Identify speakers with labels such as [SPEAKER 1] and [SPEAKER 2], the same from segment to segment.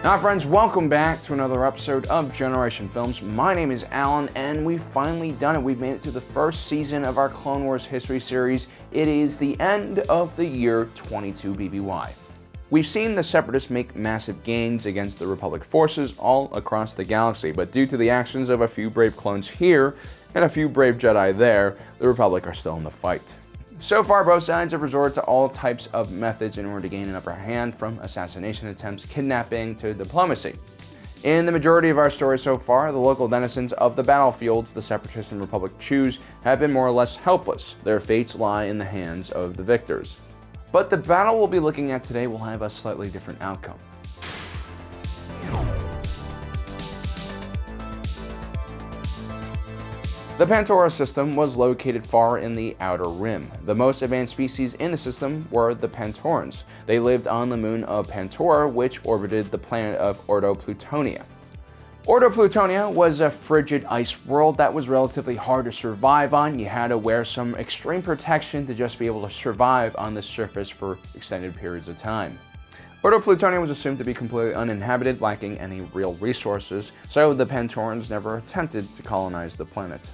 [SPEAKER 1] Now friends, welcome back to another episode of Generation Films. My name is Alan, and we've finally done it. We've made it to the first season of our Clone Wars history series. It is the end of the year 22 BBY. We've seen the Separatists make massive gains against the Republic forces all across the galaxy, but due to the actions of a few brave clones here and a few brave Jedi there, the Republic are still in the fight. So far, both sides have resorted to all types of methods in order to gain an upper hand, from assassination attempts, kidnapping, to diplomacy. In the majority of our stories so far, the local denizens of the battlefields the Separatists and Republic choose have been more or less helpless. Their fates lie in the hands of the victors. But the battle we'll be looking at today will have a slightly different outcome. The Pantoran system was located far in the Outer Rim. The most advanced species in the system were the Pantorans. They lived on the moon of Pantora, which orbited the planet of Orto Plutonia. Orto Plutonia was a frigid ice world that was relatively hard to survive on. You had to wear some extreme protection to just be able to survive on the surface for extended periods of time. Orto Plutonia was assumed to be completely uninhabited, lacking any real resources, so the Pantorans never attempted to colonize the planet.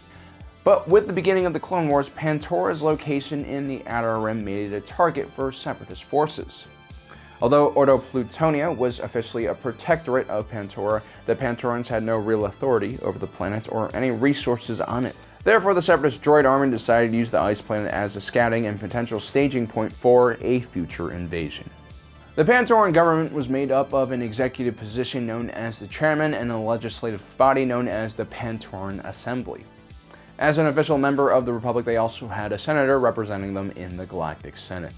[SPEAKER 1] But with the beginning of the Clone Wars, Pantora's location in the Outer Rim made it a target for Separatist forces. Although Orto Plutonia was officially a protectorate of Pantora, the Pantorans had no real authority over the planet or any resources on it. Therefore, the Separatist droid army decided to use the ice planet as a scouting and potential staging point for a future invasion. The Pantoran government was made up of an executive position known as the chairman and a legislative body known as the Pantoran Assembly. As an official member of the Republic, they also had a senator representing them in the Galactic Senate.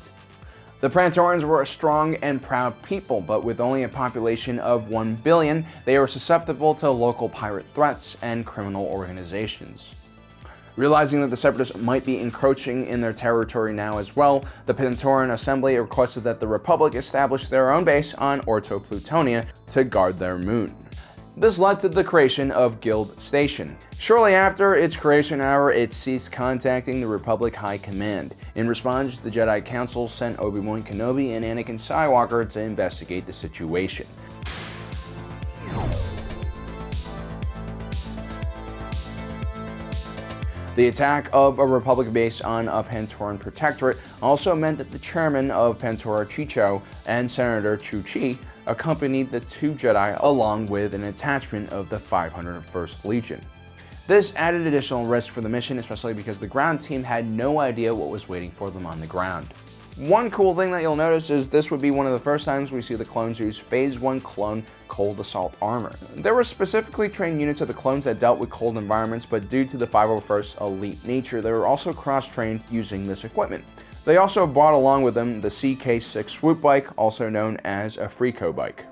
[SPEAKER 1] The Pantorans were a strong and proud people, but with only a population of 1 billion, they were susceptible to local pirate threats and criminal organizations. Realizing that the Separatists might be encroaching in their territory now as well, the Pantoran Assembly requested that the Republic establish their own base on Orto Plutonia to guard their moon. This led to the creation of Guild Station. Shortly after its creation, however, it ceased contacting the Republic High Command. In response, the Jedi Council sent Obi-Wan Kenobi and Anakin Skywalker to investigate the situation. The attack of a Republic base on a Pantoran protectorate also meant that the chairman of Pantora Chicho and Senator Chu-Chi accompanied the two Jedi along with an attachment of the 501st Legion. This added additional risk for the mission, especially because the ground team had no idea what was waiting for them on the ground. One cool thing that you'll notice is this would be one of the first times we see the clones use Phase 1 clone cold assault armor. There were specifically trained units of the clones that dealt with cold environments, but due to the 501st elite nature, they were also cross-trained using this equipment. They also brought along with them the CK6 swoop bike, also known as a Freako bike.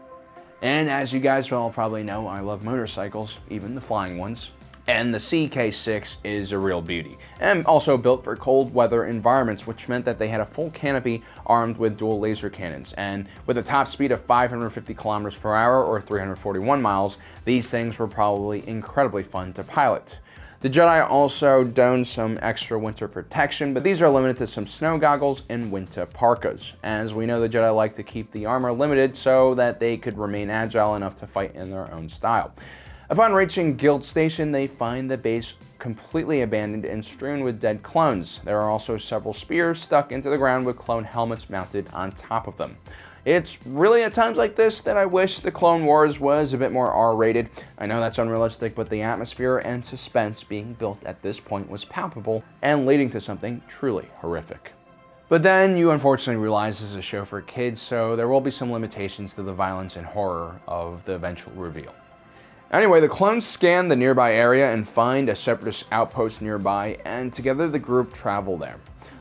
[SPEAKER 1] And as you guys will probably know, I love motorcycles, even the flying ones. And the CK6 is a real beauty, and also built for cold weather environments, which meant that they had a full canopy armed with dual laser cannons, and with a top speed of 550 kilometers per hour or 341 miles, these things were probably incredibly fun to pilot. The Jedi also donned some extra winter protection, but these are limited to some snow goggles and winter parkas. As we know, the Jedi like to keep the armor limited so that they could remain agile enough to fight in their own style. Upon reaching Guild Station, they find the base completely abandoned and strewn with dead clones. There are also several spears stuck into the ground with clone helmets mounted on top of them. It's really at times like this that I wish the Clone Wars was a bit more R-rated. I know that's unrealistic, but the atmosphere and suspense being built at this point was palpable and leading to something truly horrific. But then you unfortunately realize this is a show for kids, so there will be some limitations to the violence and horror of the eventual reveal. Anyway, the clones scan the nearby area and find a Separatist outpost nearby, and together the group travel there.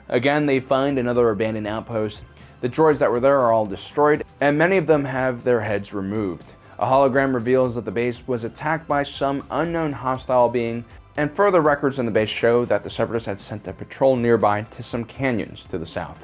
[SPEAKER 1] Again, they find another abandoned outpost. The droids that were there are all destroyed, and many of them have their heads removed. A hologram reveals that the base was attacked by some unknown hostile being, and further records in the base show that the Separatists had sent a patrol nearby to some canyons to the south.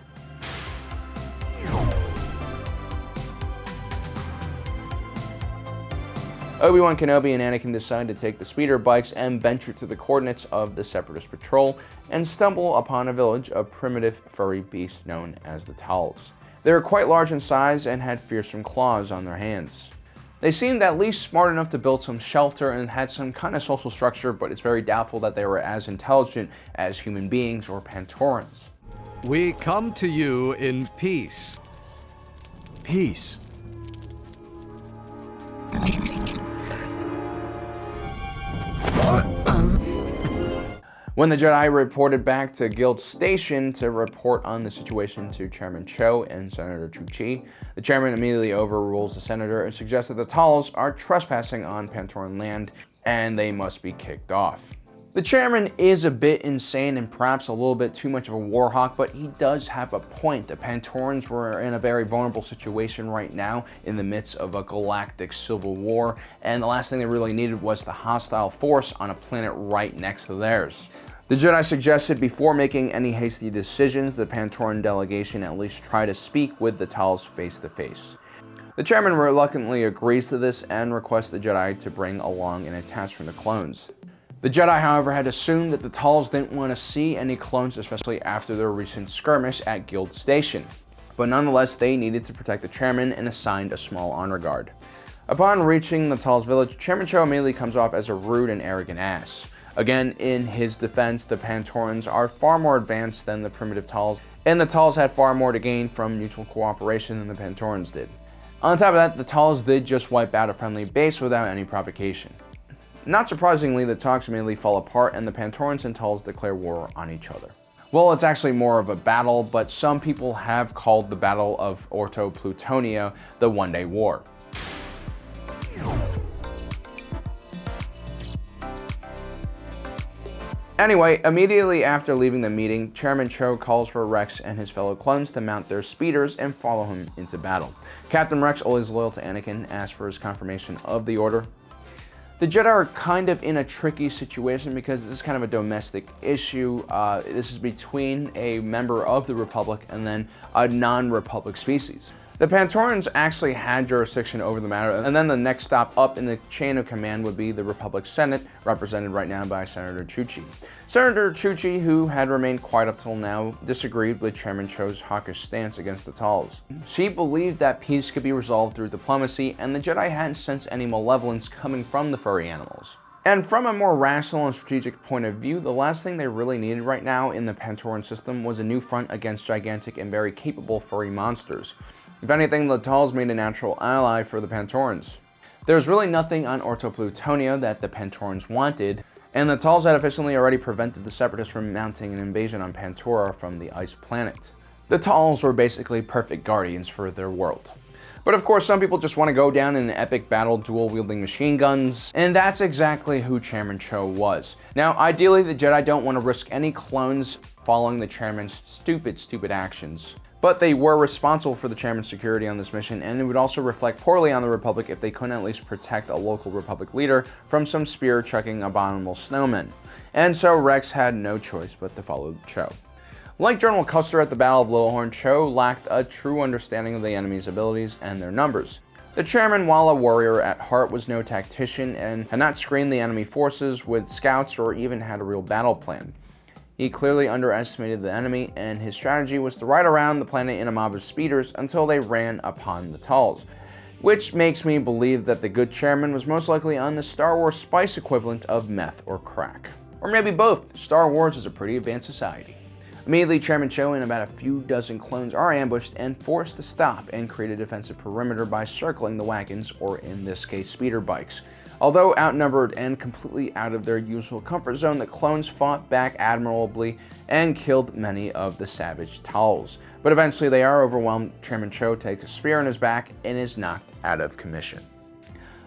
[SPEAKER 1] Obi-Wan Kenobi and Anakin decide to take the speeder bikes and venture to the coordinates of the Separatist patrol and stumble upon a village of primitive furry beasts known as the Talls. They were quite large in size and had fearsome claws on their hands. They seemed at least smart enough to build some shelter and had some kind of social structure, but it's very doubtful that they were as intelligent as human beings or Pantorans.
[SPEAKER 2] We come to you in peace. Peace.
[SPEAKER 1] When the Jedi reported back to Guild Station to report on the situation to Chairman Cho and Senator Chu-Chi, the chairman immediately overrules the senator and suggests that the Talz are trespassing on Pantoran land and they must be kicked off. The chairman is a bit insane and perhaps a little bit too much of a war hawk, but he does have a point. The Pantorans were in a very vulnerable situation right now in the midst of a galactic civil war, and the last thing they really needed was the hostile force on a planet right next to theirs. The Jedi suggested before making any hasty decisions, the Pantoran delegation at least try to speak with the Talz face to face. The chairman reluctantly agrees to this and requests the Jedi to bring along an attachment of clones. The Jedi, however, had assumed that the Talz didn't want to see any clones, especially after their recent skirmish at Guild Station. But nonetheless, they needed to protect the chairman and assigned a small honor guard. Upon reaching the Talz village, Chairman Cho immediately comes off as a rude and arrogant ass. Again, in his defense, the Pantorans are far more advanced than the primitive Talz, and the Talz had far more to gain from mutual cooperation than the Pantorans did. On top of that, the Talz did just wipe out a friendly base without any provocation. Not surprisingly, the talks immediately fall apart and the Pantorans and Talz declare war on each other. Well, it's actually more of a battle, but some people have called the Battle of Orto Plutonia the One-Day War. Anyway, immediately after leaving the meeting, Chairman Cho calls for Rex and his fellow clones to mount their speeders and follow him into battle. Captain Rex, always loyal to Anakin, asks for his confirmation of the order. The Jedi are kind of in a tricky situation because this is kind of a domestic issue. This is between a member of the Republic and then a non-Republic species. The Pantorans actually had jurisdiction over the matter, and then the next stop up in the chain of command would be the Republic Senate, represented right now by Senator Chu-Chi. Senator Chu-Chi, who had remained quiet up till now, disagreed with Chairman Cho's hawkish stance against the Talz. She believed that peace could be resolved through diplomacy, and the Jedi hadn't sensed any malevolence coming from the furry animals. And from a more rational and strategic point of view, the last thing they really needed right now in the Pantoran system was a new front against gigantic and very capable furry monsters. If anything, the Talz made a natural ally for the Pantorans. There's really nothing on Orto Plutonia that the Pantorans wanted, and the Talz had efficiently already prevented the Separatists from mounting an invasion on Pantora from the ice planet. The Talz were basically perfect guardians for their world. But of course, some people just want to go down in an epic battle dual-wielding machine guns, and that's exactly who Chairman Cho was. Now, ideally, the Jedi don't want to risk any clones following the Chairman's stupid actions. But they were responsible for the Chairman's security on this mission, and it would also reflect poorly on the Republic if they couldn't at least protect a local Republic leader from some spear-chucking abominable snowmen. And so Rex had no choice but to follow Cho. Like General Custer at the Battle of Little Horn, Cho lacked a true understanding of the enemy's abilities and their numbers. The Chairman, while a warrior at heart, was no tactician and had not screened the enemy forces with scouts or even had a real battle plan. He clearly underestimated the enemy, and his strategy was to ride around the planet in a mob of speeders until they ran upon the Talz. Which makes me believe that the good chairman was most likely on the Star Wars spice equivalent of meth or crack. Or maybe both. Star Wars is a pretty advanced society. Immediately, Chairman Cho and about a few dozen clones are ambushed and forced to stop and create a defensive perimeter by circling the wagons, or in this case, speeder bikes. Although outnumbered and completely out of their usual comfort zone, the clones fought back admirably and killed many of the savage Talz. But eventually they are overwhelmed. Chairman Cho takes a spear in his back and is knocked out of commission.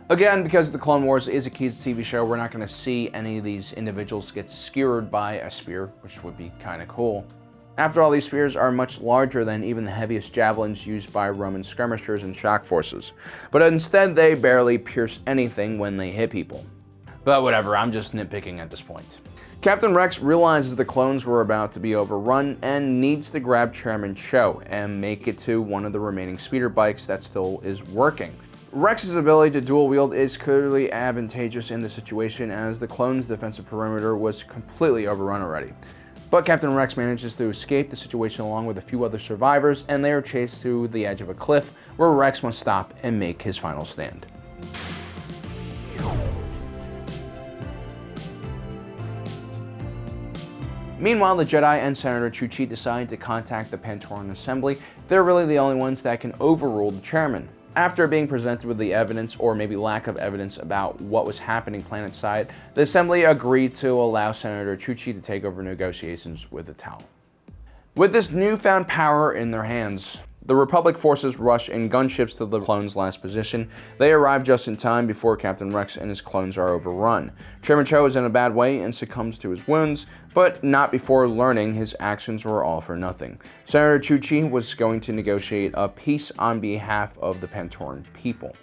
[SPEAKER 1] Again, because the Clone Wars is a kids TV show, we're not going to see any of these individuals get skewered by a spear, which would be kind of cool. After all, these spears are much larger than even the heaviest javelins used by Roman skirmishers and shock forces. But instead, they barely pierce anything when they hit people. But whatever, I'm just nitpicking at this point. Captain Rex realizes the clones were about to be overrun and needs to grab Chairman Cho and make it to one of the remaining speeder bikes that still is working. Rex's ability to dual wield is clearly advantageous in the situation, as the clone's defensive perimeter was completely overrun already. But Captain Rex manages to escape the situation along with a few other survivors, and they are chased to the edge of a cliff where Rex must stop and make his final stand. Meanwhile, the Jedi and Senator Chu-Chi decide to contact the Pantoran Assembly. They're really the only ones that can overrule the chairman. After being presented with the evidence, or maybe lack of evidence, about what was happening planetside, the Assembly agreed to allow Senator Chu-Chi to take over negotiations with the Tal. With this newfound power in their hands, the Republic forces rush in gunships to the clones' last position. They arrive just in time before Captain Rex and his clones are overrun. Chairman Cho is in a bad way and succumbs to his wounds, but not before learning his actions were all for nothing. Senator Chu-Chi was going to negotiate a peace on behalf of the Pantoran people.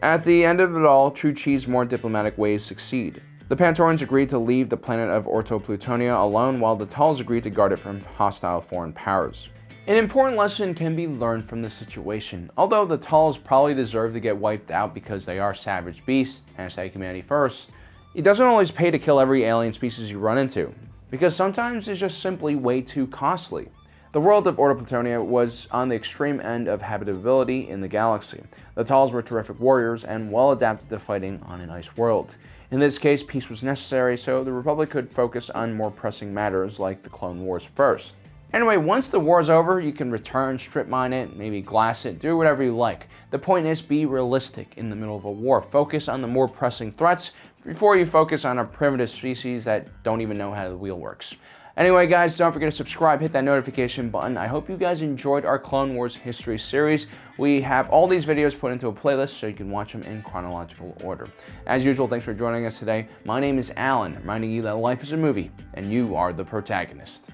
[SPEAKER 1] At the end of it all, Chu-Chi's more diplomatic ways succeed. The Pantorans agreed to leave the planet of Orto Plutonia alone, while the Tals agreed to guard it from hostile foreign powers. An important lesson can be learned from this situation. Although the Tals probably deserve to get wiped out because they are savage beasts, #humanity first, it doesn't always pay to kill every alien species you run into, because sometimes it's just simply way too costly. The world of Orto Plutonia was on the extreme end of habitability in the galaxy. The Tals were terrific warriors and well adapted to fighting on an ice world. In this case, peace was necessary so the Republic could focus on more pressing matters like the Clone Wars first. Anyway, once the war's over, you can return, strip mine it, maybe glass it, do whatever you like. The point is, be realistic in the middle of a war. Focus on the more pressing threats before you focus on a primitive species that don't even know how the wheel works. Anyway, guys, don't forget to subscribe, hit that notification button. I hope you guys enjoyed our Clone Wars history series. We have all these videos put into a playlist so you can watch them in chronological order. As usual, thanks for joining us today. My name is Alan, reminding you that life is a movie, and you are the protagonist.